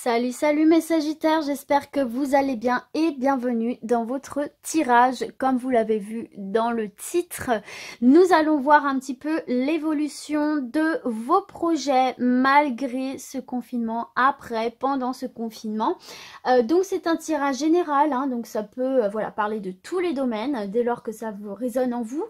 Salut, salut mes Sagittaires, j'espère que vous allez bien et bienvenue dans votre tirage. Comme vous l'avez vu dans le titre, nous allons voir un petit peu l'évolution de vos projets malgré ce confinement, après, pendant ce confinement. Donc c'est un tirage général, hein, donc ça peut voilà, parler de tous les domaines dès lors que ça vous résonne en vous.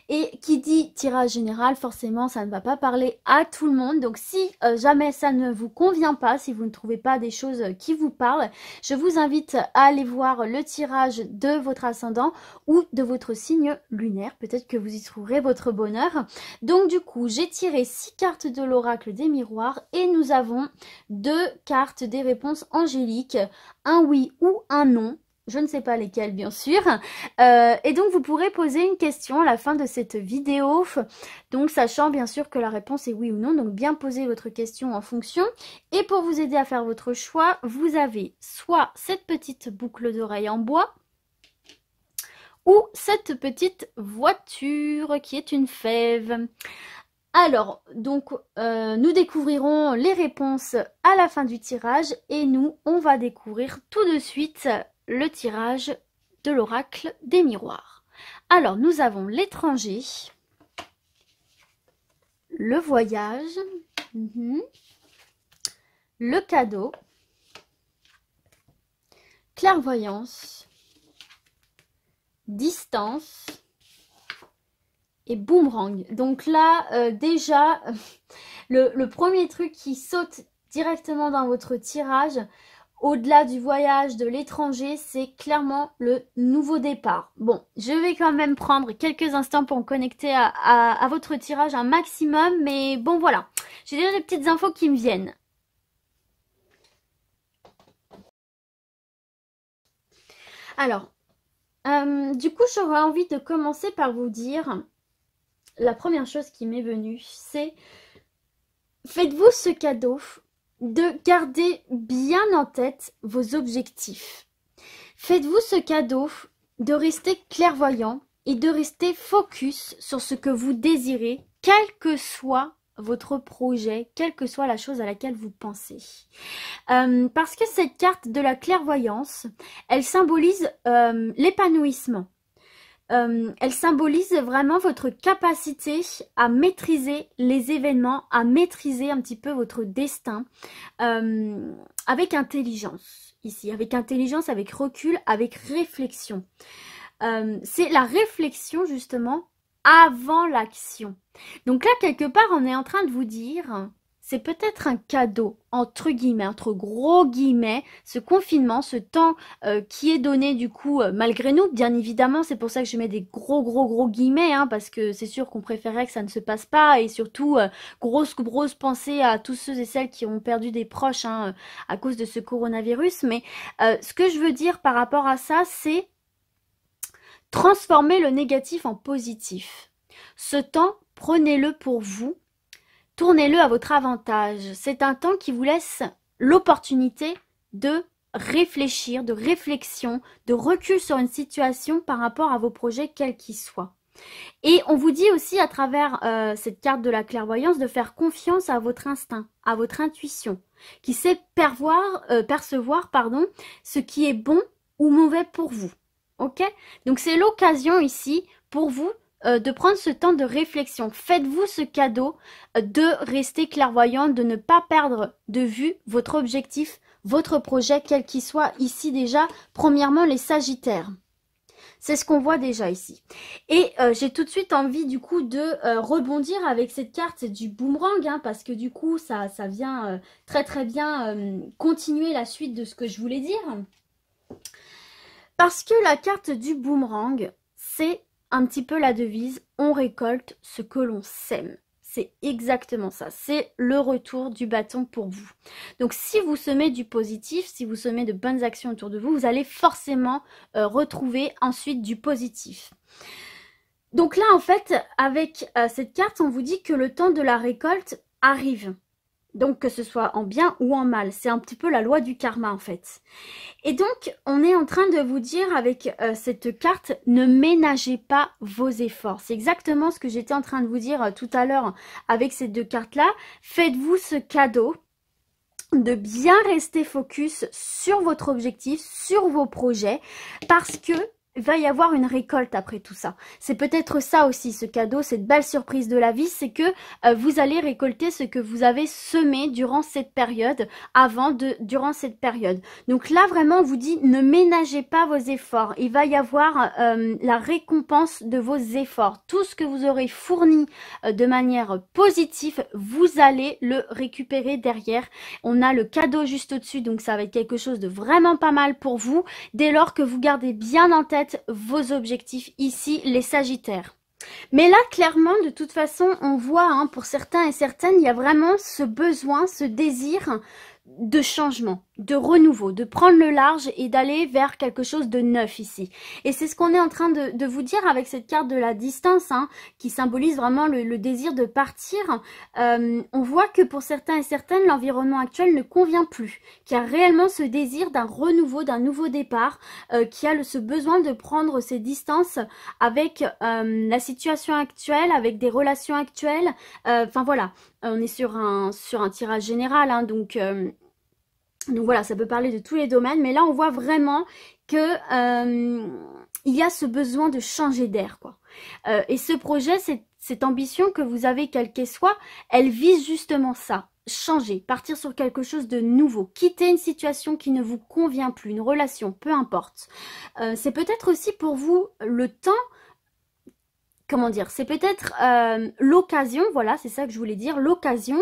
Et qui dit tirage général, forcément ça ne va pas parler à tout le monde. Donc si jamais ça ne vous convient pas, si vous ne trouvez pas des choses qui vous parlent, je vous invite à aller voir le tirage de votre ascendant ou de votre signe lunaire. Peut-être que vous y trouverez votre bonheur. Donc du coup, j'ai tiré 6 cartes de l'oracle des miroirs et nous avons 2 cartes des réponses angéliques, un oui ou un non. Je ne sais pas lesquels, bien sûr. Et donc, vous pourrez poser une question à la fin de cette vidéo. Donc, sachant bien sûr que la réponse est oui ou non. Donc, bien poser votre question en fonction. Et pour vous aider à faire votre choix, vous avez soit cette petite boucle d'oreille en bois ou cette petite voiture qui est une fève. Alors, donc, nous découvrirons les réponses à la fin du tirage. Et nous, on va découvrir tout de suite le tirage de l'oracle des miroirs. Alors, nous avons l'étranger, le voyage, le cadeau, clairvoyance, distance et boomerang. Donc là, déjà, le premier truc qui saute directement dans votre tirage, au-delà du voyage, de l'étranger, c'est clairement le nouveau départ. Bon, je vais quand même prendre quelques instants pour me connecter à votre tirage un maximum. Mais bon, voilà. J'ai déjà des petites infos qui me viennent. Alors, du coup, j'aurais envie de commencer par vous dire... La première chose qui m'est venue, c'est... Faites-vous ce cadeau de garder bien en tête vos objectifs. Faites-vous ce cadeau de rester clairvoyant et de rester focus sur ce que vous désirez, quel que soit votre projet, quelle que soit la chose à laquelle vous pensez. Parce que cette carte de la clairvoyance, elle symbolise l'épanouissement. Elle symbolise vraiment votre capacité à maîtriser les événements, à maîtriser un petit peu votre destin avec intelligence ici, avec intelligence, avec recul, avec réflexion. C'est la réflexion justement avant l'action. Donc là, quelque part, on est en train de vous dire... C'est peut-être un cadeau, entre guillemets, entre gros guillemets, ce confinement, ce temps qui est donné du coup, malgré nous, bien évidemment. C'est pour ça que je mets des gros guillemets, hein, parce que c'est sûr qu'on préférait que ça ne se passe pas. Et surtout, grosse pensée à tous ceux et celles qui ont perdu des proches hein, à cause de ce coronavirus. Mais ce que je veux dire par rapport à ça, c'est transformer le négatif en positif. Ce temps, prenez-le pour vous. Tournez-le à votre avantage. C'est un temps qui vous laisse l'opportunité de réfléchir, de réflexion, de recul sur une situation par rapport à vos projets, quels qu'ils soient. Et on vous dit aussi à travers cette carte de la clairvoyance de faire confiance à votre instinct, à votre intuition, qui sait percevoir ce qui est bon ou mauvais pour vous. Ok? Donc c'est l'occasion ici pour vous de prendre ce temps de réflexion. Faites-vous ce cadeau de rester clairvoyant, de ne pas perdre de vue votre objectif, votre projet, quel qu'il soit ici déjà. Premièrement, les Sagittaires. C'est ce qu'on voit déjà ici. Et j'ai tout de suite envie du coup de rebondir avec cette carte, c'est du boomerang, hein, parce que du coup ça vient très bien continuer la suite de ce que je voulais dire. Parce que la carte du boomerang, c'est un petit peu la devise, on récolte ce que l'on sème. C'est exactement ça, c'est le retour du bâton pour vous. Donc si vous semez du positif, si vous semez de bonnes actions autour de vous, vous allez forcément retrouver ensuite du positif. Donc là en fait, avec cette carte, on vous dit que le temps de la récolte arrive. Donc que ce soit en bien ou en mal, c'est un petit peu la loi du karma en fait. Et donc on est en train de vous dire avec cette carte, ne ménagez pas vos efforts. C'est exactement ce que j'étais en train de vous dire tout à l'heure avec ces deux cartes là. Faites-vous ce cadeau de bien rester focus sur votre objectif, sur vos projets, parce que il va y avoir une récolte après tout ça. C'est peut-être ça aussi, ce cadeau, cette belle surprise de la vie, c'est que vous allez récolter ce que vous avez semé durant cette période, durant cette période. Donc là, vraiment, on vous dit, ne ménagez pas vos efforts. Il va y avoir la récompense de vos efforts. Tout ce que vous aurez fourni de manière positive, vous allez le récupérer derrière. On a le cadeau juste au-dessus, donc ça va être quelque chose de vraiment pas mal pour vous, dès lors que vous gardez bien en tête vos objectifs ici, les Sagittaires. Mais là, clairement, de toute façon, on voit, hein, pour certains et certaines, il y a vraiment ce besoin, ce désir de changement, de renouveau, de prendre le large et d'aller vers quelque chose de neuf ici. Et c'est ce qu'on est en train de vous dire avec cette carte de la distance, hein, qui symbolise vraiment le désir de partir. On voit que pour certains et certaines, l'environnement actuel ne convient plus, qu'il y a réellement ce désir d'un renouveau, d'un nouveau départ, qui a ce besoin de prendre ses distances avec la situation actuelle, avec des relations actuelles. Enfin voilà, on est sur un tirage général, hein, donc voilà, ça peut parler de tous les domaines, mais là on voit vraiment que il y a ce besoin de changer d'air, quoi. Et ce projet, cette ambition que vous avez, quelle qu'elle soit, elle vise justement ça. Changer, partir sur quelque chose de nouveau, quitter une situation qui ne vous convient plus, une relation, peu importe. C'est peut-être aussi pour vous le temps, comment dire, c'est peut-être l'occasion, voilà, c'est ça que je voulais dire, l'occasion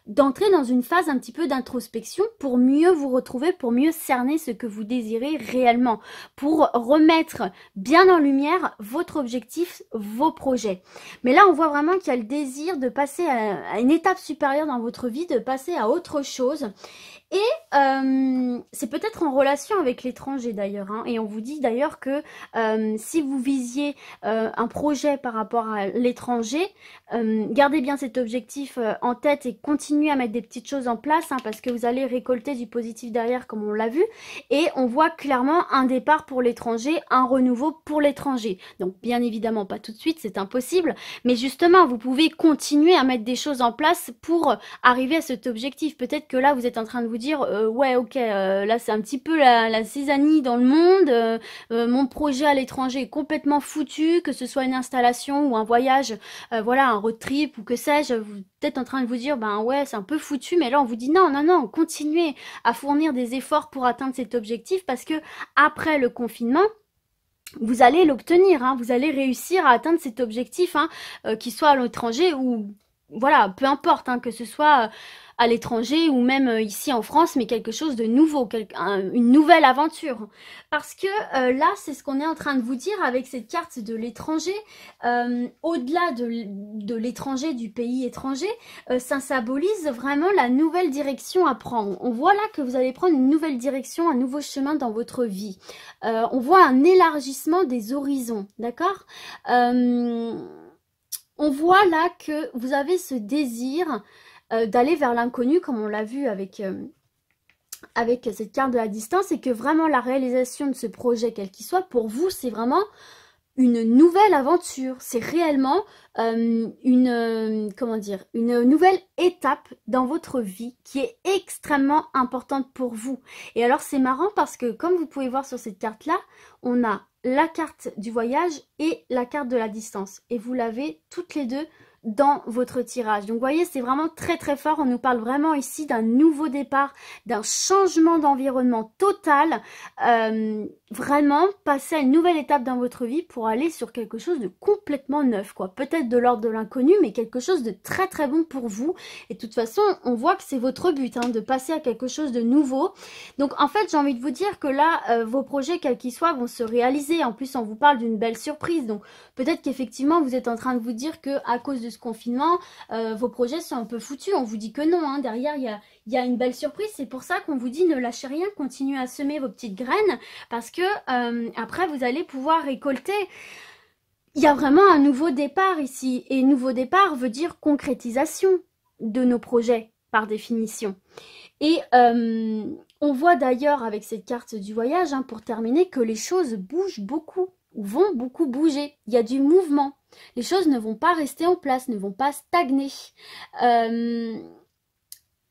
d'entrer dans une phase un petit peu d'introspection pour mieux vous retrouver, pour mieux cerner ce que vous désirez réellement, pour remettre bien en lumière votre objectif, vos projets. Mais là, on voit vraiment qu'il y a le désir de passer à une étape supérieure dans votre vie, de passer à autre chose. Et c'est peut-être en relation avec l'étranger d'ailleurs, hein. Et on vous dit d'ailleurs que si vous visiez un projet par rapport à l'étranger, gardez bien cet objectif en tête et continuez à mettre des petites choses en place, hein, parce que vous allez récolter du positif derrière comme on l'a vu. Et on voit clairement un départ pour l'étranger, un renouveau pour l'étranger. Donc bien évidemment pas tout de suite, c'est impossible, mais justement vous pouvez continuer à mettre des choses en place pour arriver à cet objectif. Peut-être que là vous êtes en train de vous dire ouais ok, là c'est un petit peu la zizanie dans le monde, mon projet à l'étranger est complètement foutu, que ce soit une installation ou un voyage, voilà, un road trip ou que sais-je, vous êtes peut-être en train de vous dire ben ouais c'est un peu foutu, mais là on vous dit non non non, continuez à fournir des efforts pour atteindre cet objectif, parce que après le confinement vous allez l'obtenir, hein, vous allez réussir à atteindre cet objectif, hein, qu'il soit à l'étranger ou voilà, peu importe, hein, que ce soit à l'étranger ou même ici en France, mais quelque chose de nouveau, une nouvelle aventure. Parce que là, c'est ce qu'on est en train de vous dire avec cette carte de l'étranger. Au-delà de l'étranger, du pays étranger, ça symbolise vraiment la nouvelle direction à prendre. On voit là que vous allez prendre une nouvelle direction, un nouveau chemin dans votre vie. On voit un élargissement des horizons, d'accord ? On voit là que vous avez ce désir d'aller vers l'inconnu, comme on l'a vu avec cette carte de la distance, et que vraiment la réalisation de ce projet, quel qu'il soit, pour vous, c'est vraiment une nouvelle aventure. C'est réellement comment dire, une nouvelle étape dans votre vie qui est extrêmement importante pour vous. Et alors, c'est marrant parce que, comme vous pouvez voir sur cette carte-là, on a la carte du voyage et la carte de la distance. Et vous l'avez toutes les deux dans votre tirage. Donc vous voyez, c'est vraiment très très fort. On nous parle vraiment ici d'un nouveau départ, d'un changement d'environnement total. Vraiment passer à une nouvelle étape dans votre vie pour aller sur quelque chose de complètement neuf, quoi. Peut-être de l'ordre de l'inconnu, mais quelque chose de très très bon pour vous. Et de toute façon, on voit que c'est votre but, hein, de passer à quelque chose de nouveau. Donc en fait, j'ai envie de vous dire que là, vos projets, quels qu'ils soient, vont se réaliser. En plus, on vous parle d'une belle surprise. Donc peut-être qu'effectivement, vous êtes en train de vous dire que à cause de ce confinement, vos projets sont un peu foutus. On vous dit que non, hein. Derrière, il y a une belle surprise. C'est pour ça qu'on vous dit ne lâchez rien, continuez à semer vos petites graines, parce que après vous allez pouvoir récolter. Il y a vraiment un nouveau départ ici, et nouveau départ veut dire concrétisation de nos projets par définition. Et on voit d'ailleurs avec cette carte du voyage, hein, pour terminer, que les choses bougent beaucoup, ou vont beaucoup bouger. Il y a du mouvement. Les choses ne vont pas rester en place, ne vont pas stagner.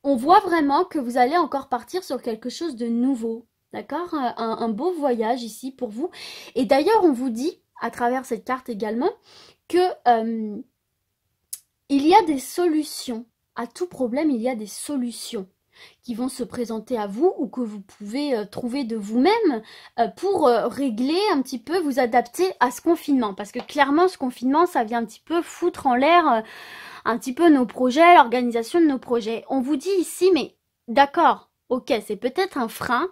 on voit vraiment que vous allez encore partir sur quelque chose de nouveau. D'accord? Un beau voyage ici pour vous. Et d'ailleurs, on vous dit, à travers cette carte également, que il y a des solutions. À tout problème, il y a des solutions qui vont se présenter à vous ou que vous pouvez trouver de vous-même pour régler un petit peu, vous adapter à ce confinement. Parce que clairement, ce confinement, ça vient un petit peu foutre en l'air un petit peu nos projets, l'organisation de nos projets. On vous dit ici, mais d'accord, ok, c'est peut-être un frein,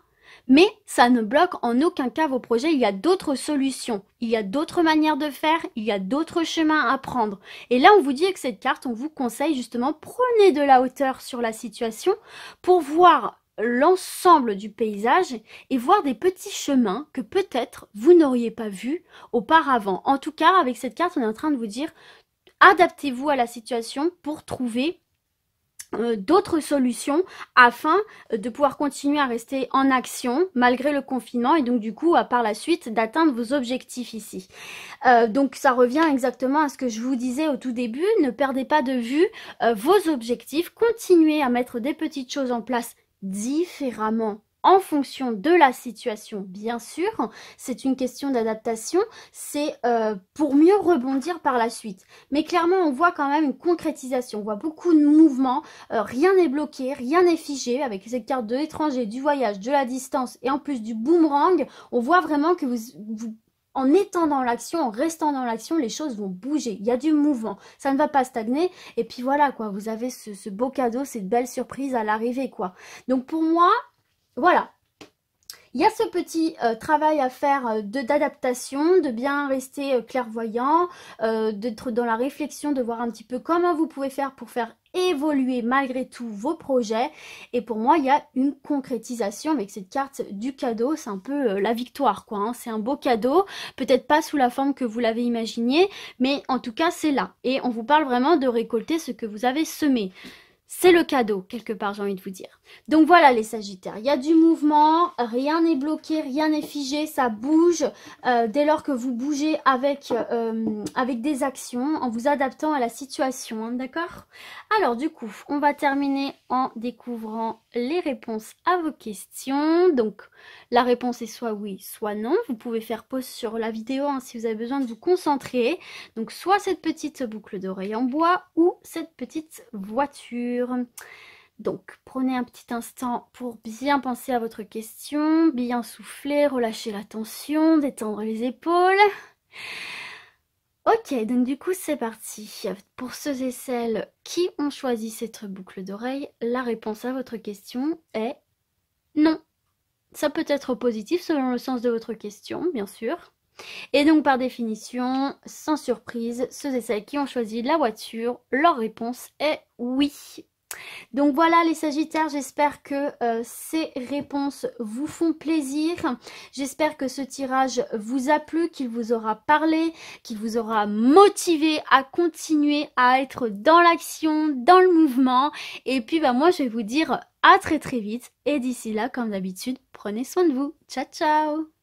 mais ça ne bloque en aucun cas vos projets. Il y a d'autres solutions, il y a d'autres manières de faire, il y a d'autres chemins à prendre. Et là, on vous dit avec cette carte, on vous conseille justement, prenez de la hauteur sur la situation pour voir l'ensemble du paysage et voir des petits chemins que peut-être vous n'auriez pas vus auparavant. En tout cas, avec cette carte, on est en train de vous dire, adaptez-vous à la situation pour trouver d'autres solutions afin de pouvoir continuer à rester en action malgré le confinement et donc du coup par la suite d'atteindre vos objectifs ici. Donc ça revient exactement à ce que je vous disais au tout début, ne perdez pas de vue vos objectifs, continuez à mettre des petites choses en place différemment en fonction de la situation, bien sûr. C'est une question d'adaptation, c'est pour mieux rebondir par la suite. Mais clairement, on voit quand même une concrétisation, on voit beaucoup de mouvements, rien n'est bloqué, rien n'est figé, avec cette carte de l'étranger, du voyage, de la distance et en plus du boomerang, on voit vraiment que vous en étant dans l'action, en restant dans l'action, les choses vont bouger. Il y a du mouvement. Ça ne va pas stagner. Et puis voilà, quoi. Vous avez ce beau cadeau, cette belle surprise à l'arrivée, quoi. Donc pour moi, voilà. Il y a ce petit travail à faire d'adaptation, de bien rester clairvoyant, d'être dans la réflexion, de voir un petit peu comment vous pouvez faire pour faire évoluer malgré tout vos projets. Et pour moi, il y a une concrétisation avec cette carte du cadeau. C'est un peu la victoire, quoi. Hein. C'est un beau cadeau, peut-être pas sous la forme que vous l'avez imaginé, mais en tout cas, c'est là. Et on vous parle vraiment de récolter ce que vous avez semé. C'est le cadeau, quelque part, j'ai envie de vous dire. Donc voilà les Sagittaires, il y a du mouvement, rien n'est bloqué, rien n'est figé, ça bouge. Dès lors que vous bougez avec des actions, en vous adaptant à la situation, hein, d'accord? Alors du coup, on va terminer en découvrant les réponses à vos questions. Donc la réponse est soit oui, soit non. Vous pouvez faire pause sur la vidéo hein, si vous avez besoin de vous concentrer. Donc soit cette petite boucle d'oreille en bois ou cette petite voiture. Donc, prenez un petit instant pour bien penser à votre question, bien souffler, relâcher la tension, détendre les épaules. Ok, donc du coup, c'est parti. Pour ceux et celles qui ont choisi cette boucle d'oreille, la réponse à votre question est non. Ça peut être positif selon le sens de votre question, bien sûr. Et donc, par définition, sans surprise, ceux et celles qui ont choisi la voiture, leur réponse est oui. Donc voilà les Sagittaires, j'espère que ces réponses vous font plaisir. J'espère que ce tirage vous a plu, qu'il vous aura parlé, qu'il vous aura motivé à continuer à être dans l'action, dans le mouvement. Et puis moi je vais vous dire à très vite. Et d'ici là, comme d'habitude, prenez soin de vous. Ciao ciao!